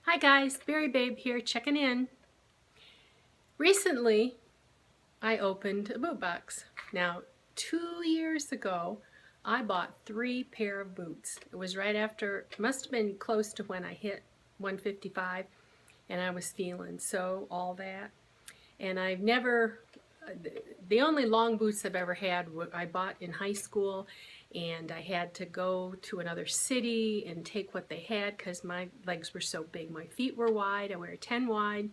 Hi guys, Berry Babe here checking in. Recently, I opened a boot box. Now, 2 years ago, I bought 3 pair of boots. It was right after, must have been close to when I hit 155 and I was feeling so all that. And I've never, the only long boots I've ever had I bought in high school, and I had to go to another city and take what they had because my legs were so big. My feet were wide, I wear a 10 wide,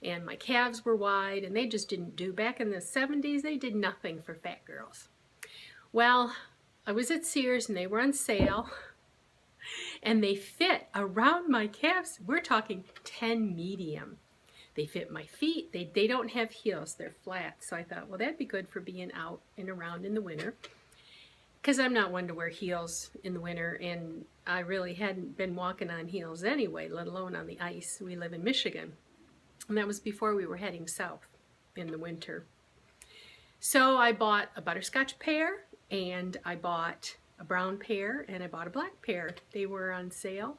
and my calves were wide, and they just didn't do. Back in the 70s, they did nothing for fat girls. Well, I was at Sears and they were on sale, and they fit around my calves. We're talking 10 medium. They fit my feet. They don't have heels. They're flat. So I thought, well, that'd be good for being out and around in the winter, because I'm not one to wear heels in the winter, and I really hadn't been walking on heels anyway, let alone on the ice. We live in Michigan, and that was before we were heading south in the winter. So I bought a butterscotch pair, and I bought a brown pair, and I bought a black pair. They were on sale,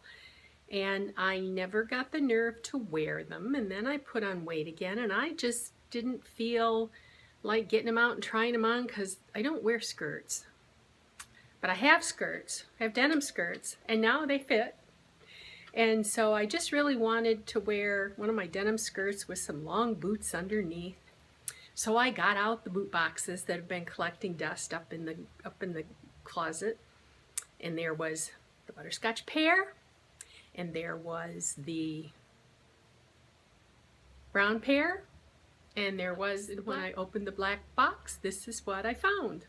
and I never got the nerve to wear them, and then I put on weight again, and I just didn't feel like getting them out and trying them on because I don't wear skirts. But I have skirts, I have denim skirts, and now they fit. And so I just really wanted to wear one of my denim skirts with some long boots underneath. So I got out the boot boxes that have been collecting dust up in the closet, and there was the butterscotch pair, and there was the brown pair, and there was, when I opened the black box, this is what I found.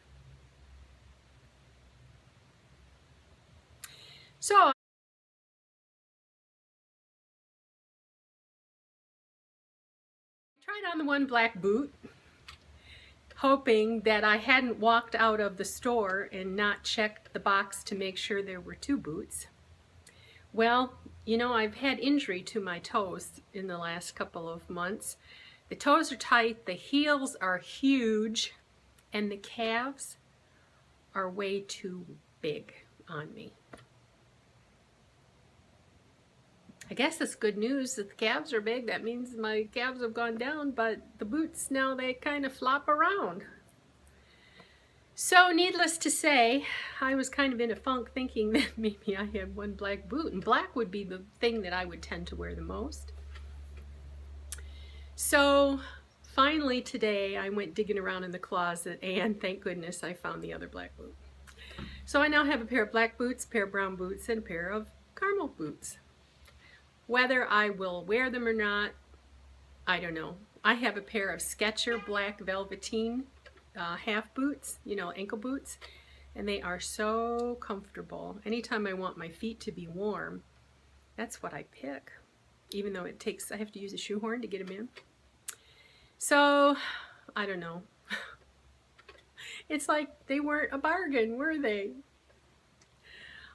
So I tried on the one black boot, hoping that I hadn't walked out of the store and not checked the box to make sure there were 2 boots. Well, you know, I've had injury to my toes in the last couple of months. The toes are tight, the heels are huge, and the calves are way too big on me. I guess it's good news that the calves are big. That means my calves have gone down, but the boots now, they kind of flop around. So needless to say, I was kind of in a funk thinking that maybe I had one black boot, and black would be the thing that I would tend to wear the most. So finally today I went digging around in the closet, and thank goodness I found the other black boot. So I now have a pair of black boots, a pair of brown boots, and a pair of caramel boots. Whether I will wear them or not, I don't know. I have a pair of Skechers black velveteen half boots, you know, ankle boots, and they are so comfortable. Anytime I want my feet to be warm, that's what I pick, even though I have to use a shoehorn to get them in. So, I don't know. It's like they weren't a bargain, were they?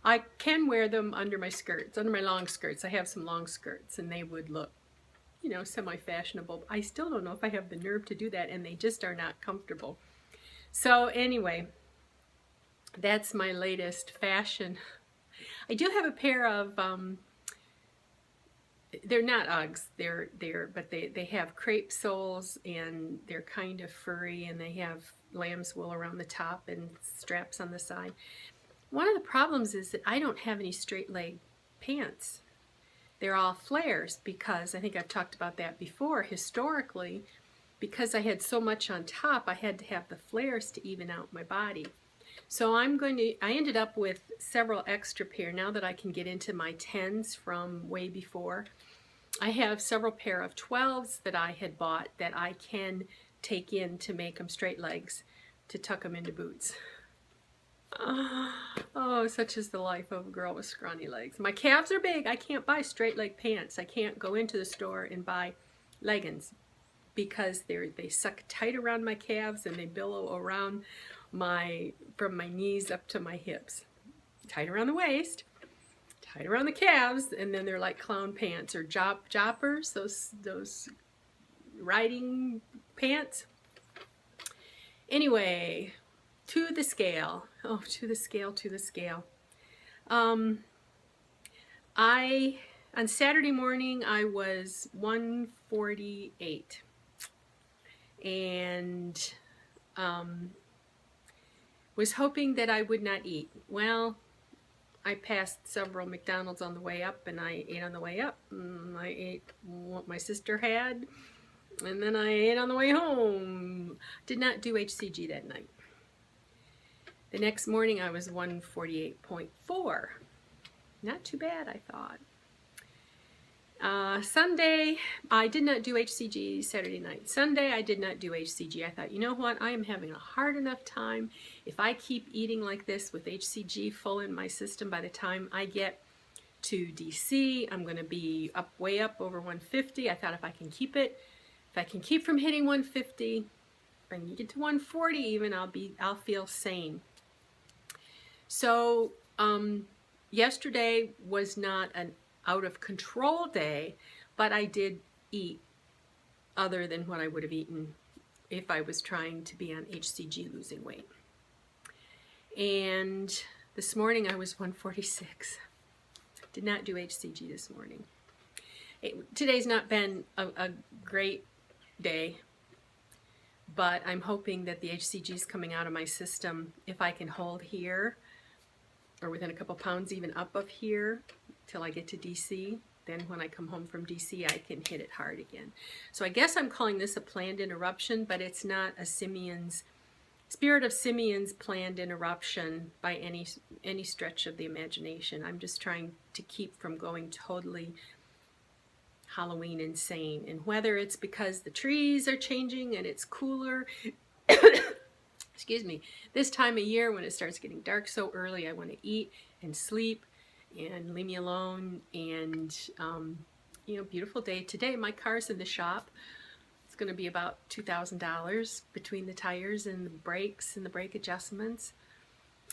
I can wear them under my skirts, under my long skirts. I have some long skirts, and they would look, you know, semi-fashionable. I still don't know if I have the nerve to do that, and they just are not comfortable. So anyway, that's my latest fashion. I do have a pair of, they're not Uggs, but they have crepe soles, and they're kind of furry, and they have lamb's wool around the top and straps on the side. One of the problems is that I don't have any straight leg pants. They're all flares because, I think I've talked about that before, historically, because I had so much on top, I had to have the flares to even out my body. So I ended up with several extra pair now that I can get into my 10s from way before. I have several pair of 12s that I had bought that I can take in to make them straight legs, to tuck them into boots. Oh, such is the life of a girl with scrawny legs. My calves are big. I can't buy straight leg pants. I can't go into the store and buy leggings because they suck tight around my calves, and they billow around from my knees up to my hips. Tight around the waist, tight around the calves, and then they're like clown pants or joppers, those riding pants. Anyway, to the scale. Oh, to the scale, to the scale. I On Saturday morning, I was 148 and was hoping that I would not eat. Well, I passed several McDonald's on the way up, and I ate on the way up. I ate what my sister had, and then I ate on the way home. Did not do HCG that night. The next morning, I was 148.4. Not too bad, I thought. Sunday, I did not do HCG Saturday night. Sunday, I did not do HCG. I thought, you know what? I am having a hard enough time. If I keep eating like this with HCG full in my system, by the time I get to DC, I'm going to be way up over 150. I thought if I can keep it, if I can keep from hitting 150, if I can get to 140 even, I'll feel sane. So, yesterday was not an out of control day, but I did eat other than what I would have eaten if I was trying to be on HCG losing weight. And this morning I was 146. Did not do HCG this morning. Today's not been a great day, but I'm hoping that the HCG is coming out of my system. If I can hold here, or within a couple pounds even up of here, till I get to DC. Then when I come home from DC, I can hit it hard again. So I guess I'm calling this a planned interruption, but it's not a Spirit of Simeon's planned interruption by any stretch of the imagination. I'm just trying to keep from going totally Halloween insane. And whether it's because the trees are changing and it's cooler, excuse me, this time of year when it starts getting dark so early, I want to eat and sleep and leave me alone. And beautiful day today. My car's in the shop. It's going to be about $2,000 between the tires and the brakes and the brake adjustments.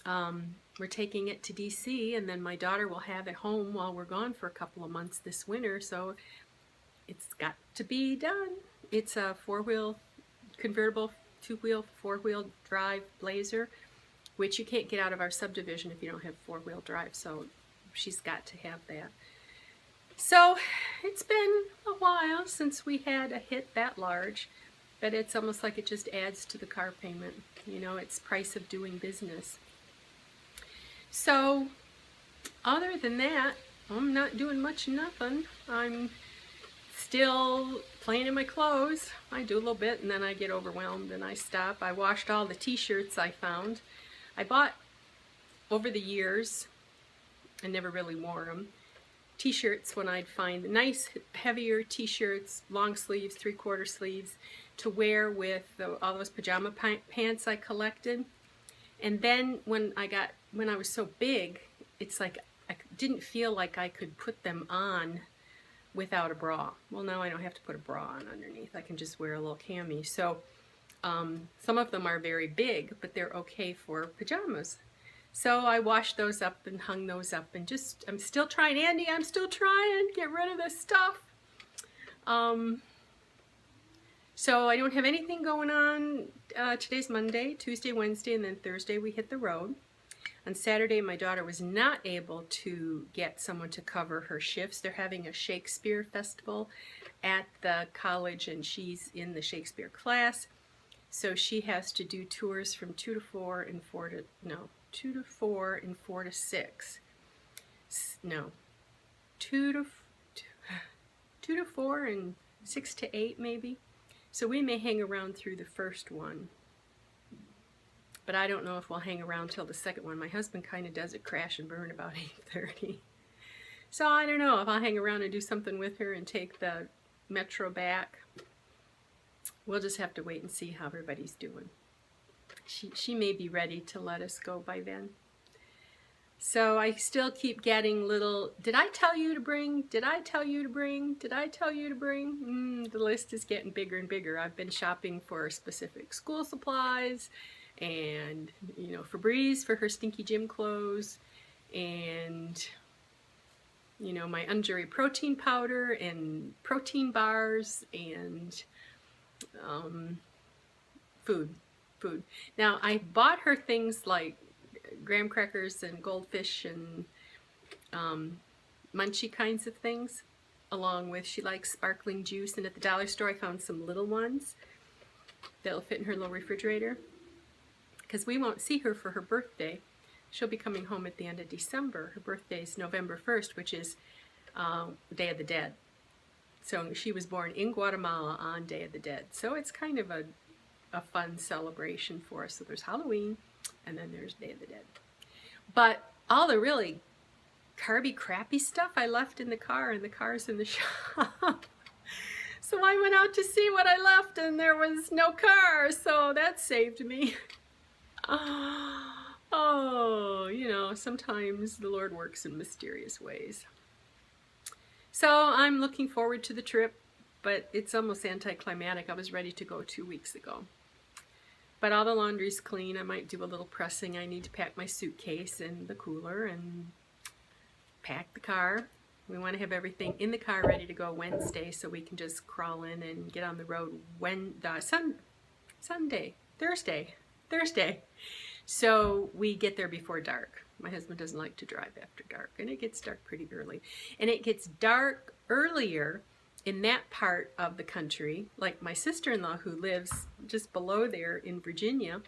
We're taking it to DC, and then my daughter will have it home while we're gone for a couple of months this winter, so it's got to be done. It's a four-wheel convertible, two-wheel, four-wheel drive Blazer, which you can't get out of our subdivision if you don't have four-wheel drive, so she's got to have that. So it's been a while since we had a hit that large, but it's almost like it just adds to the car payment. You know, it's price of doing business. So other than that, I'm not doing much of nothing. I'm still playing in my clothes. I do a little bit and then I get overwhelmed and I stop. I washed all the t-shirts I found. I bought over the years, I never really wore them, t-shirts when I'd find nice heavier t-shirts, long sleeves, 3/4 sleeves, to wear with all those pajama pants I collected. And then when I was so big, it's like I didn't feel like I could put them on without a bra. Well, now I don't have to put a bra on underneath. I can just wear a little cami. So some of them are very big, but they're okay for pajamas. So I washed those up and hung those up and I'm still trying, Andy, I'm still trying to get rid of this stuff. So I don't have anything going on. Today's Monday, Tuesday, Wednesday, and then Thursday we hit the road. On Saturday, my daughter was not able to get someone to cover her shifts. They're having a Shakespeare festival at the college, and she's in the Shakespeare class. So she has to do tours from 2 to 4 and 4 to, no, 2 to 4 and 4 to 6. No, 2 to 4 and 6 to 8 maybe. So we may hang around through the first one. But I don't know if we'll hang around till the second one. My husband kind of does it crash and burn about 8:30. So I don't know if I'll hang around and do something with her and take the metro back. We'll just have to wait and see how everybody's doing. She may be ready to let us go by then. So I still keep getting little, did I tell you to bring? Did I tell you to bring? Did I tell you to bring? The list is getting bigger and bigger. I've been shopping for specific school supplies, and Febreze for her stinky gym clothes, and my Unjury protein powder and protein bars, and food. Now I bought her things like graham crackers and goldfish and munchy kinds of things, along with she likes sparkling juice. And at the dollar store I found some little ones that'll fit in her little refrigerator, because we won't see her for her birthday. She'll be coming home at the end of December. Her birthday is November 1st, which is Day of the Dead. So she was born in Guatemala on Day of the Dead. So it's kind of a fun celebration for us. So there's Halloween, and then there's Day of the Dead. But all the really carby, crappy stuff I left in the car, and the car's in the shop. So I went out to see what I left, and there was no car, so that saved me. Oh, you know, sometimes the Lord works in mysterious ways. So I'm looking forward to the trip, but it's almost anticlimactic. I was ready to go 2 weeks ago. But all the laundry's clean. I might do a little pressing. I need to pack my suitcase and the cooler and pack the car. We want to have everything in the car ready to go Wednesday, so we can just crawl in and get on the road Thursday. So we get there before dark. My husband doesn't like to drive after dark, and it gets dark pretty early. And it gets dark earlier in that part of the country. Like my sister-in-law, who lives just below there in Virginia,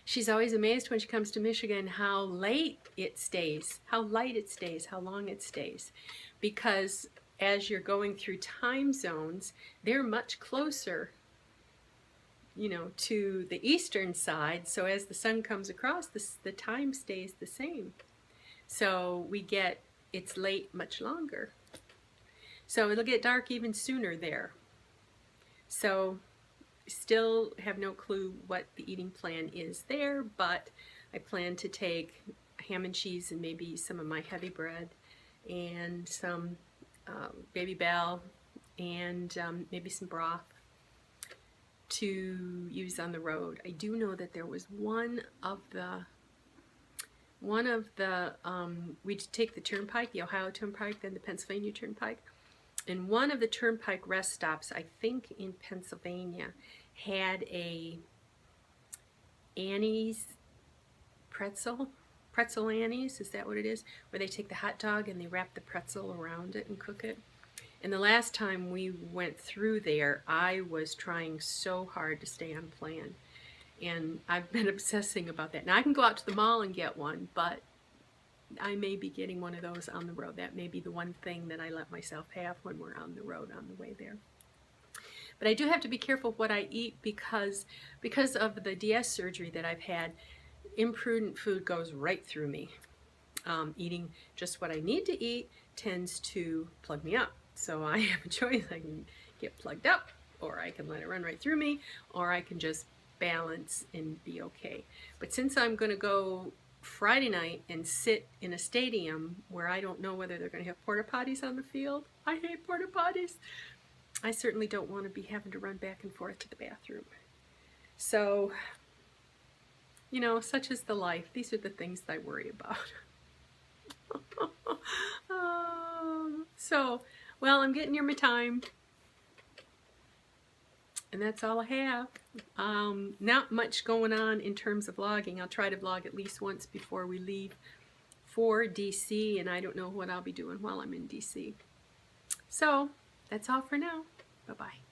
she's always amazed when she comes to Michigan how late it stays, how light it stays, how long it stays. Because as you're going through time zones, they're much closer, you know, to the eastern side. So as the sun comes across, the time stays the same. So we get, it's late much longer. So it'll get dark even sooner there. So still have no clue what the eating plan is there, but I plan to take ham and cheese and maybe some of my heavy bread and some Baby Bell and maybe some broth to use on the road. I do know that there was one of the we'd take the turnpike, the Ohio Turnpike, then the Pennsylvania Turnpike, and one of the turnpike rest stops, I think in Pennsylvania, had a Annie's pretzel Annie's, is that what it is? Where they take the hot dog and they wrap the pretzel around it and cook it. And the last time we went through there, I was trying so hard to stay on plan. And I've been obsessing about that. Now I can go out to the mall and get one, but I may be getting one of those on the road. That may be the one thing that I let myself have when we're on the road on the way there. But I do have to be careful what I eat because of the DS surgery that I've had. Imprudent food goes right through me. Eating just what I need to eat tends to plug me up. So I have a choice. I can get plugged up, or I can let it run right through me, or I can just balance and be okay. But since I'm going to go Friday night and sit in a stadium where I don't know whether they're going to have porta potties on the field, I hate porta potties. I certainly don't want to be having to run back and forth to the bathroom. So, you know, such is the life. These are the things that I worry about. Well, I'm getting near my time. And that's all I have. Not much going on in terms of vlogging. I'll try to vlog at least once before we leave for DC, and I don't know what I'll be doing while I'm in DC. So, that's all for now. Bye-bye.